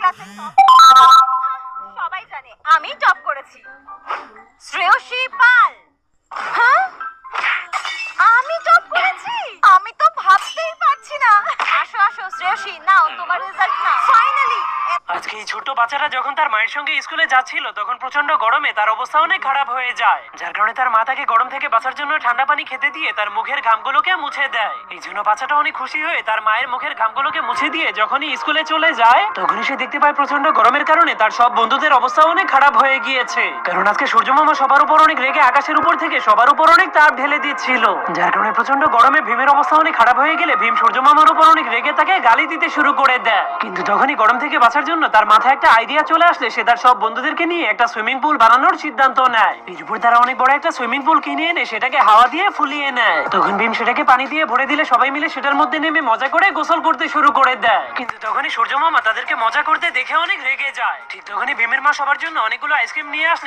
ক্লাসের টপ। সবাই জানে আমি টপ করেছি। শ্রেয়সী পাল। হ্যাঁ, আমি টপ করেছি? আমি তো ভাবতেই পারছি না। আসো আসো শ্রেয়সী, নাও তোমার রেজাল্ট নাও। ফাইনালি আজকে এই ছোট বাচ্চাটা যখন তার মায়ের সঙ্গে স্কুলে যাচ্ছিল তখন প্রচন্ড গরমে তার অবস্থা অনেক খারাপ হয়ে যায়, যার কারণে তার মা তাকে গরম থেকে বাঁচার জন্য ঠান্ডা পানি খেতে দিয়ে তার মুখের ঘামগুলোকে মুছে দেয়। এই জন্য বাচ্চাটা অনেক খুশি হয়ে তার মায়ের মুখের ঘামগুলোকে মুছে দিয়ে যখনই স্কুলে চলে যায় তখনই সে দেখতে পায় প্রচন্ড গরমের কারণে তার সব বন্ধুদের অবস্থা অনেক খারাপ হয়ে গিয়েছে, কারণ আজকে সূর্যমামা সবার উপর অনেক রেগে আকাশের উপর থেকে সবার উপর অনেক তাপ ঢেলে দিচ্ছিল, যার কারণে প্রচন্ড গরমে ভীমের অবস্থা অনেক খারাপ হয়ে গেলে ভীম সূর্যমামার উপর অনেক রেগে তাকে গালি দিতে শুরু করে দেয়। কিন্তু যখনই গরম থেকে বাঁচার জন্য তার মাথায় একটা আইডিয়া চলে আসলে সে তার সব বন্ধুদেরকে নিয়ে একটা সুইমিং পুল বানানোর সিদ্ধান্ত নেয়। এরপর তারা অনেক বড় একটা সুইমিং পুল কিনে এনে সেটাকে হাওয়া দিয়ে ফুলিয়ে নেয়। তখন ভীম সেটাকে পানি দিয়ে ভরে দিলে সবাই মিলে সেটার মধ্যে নেমে মজা করে গোসল করতে শুরু করে দেয়। কিন্তু তখনই সূর্যমামা তাদেরকে মজা করতে দেখে অনেক রেগে যায়। ঠিক তখনই ভীমের মা সবার জন্য অনেকগুলো আইসক্রিম নিয়ে আসলে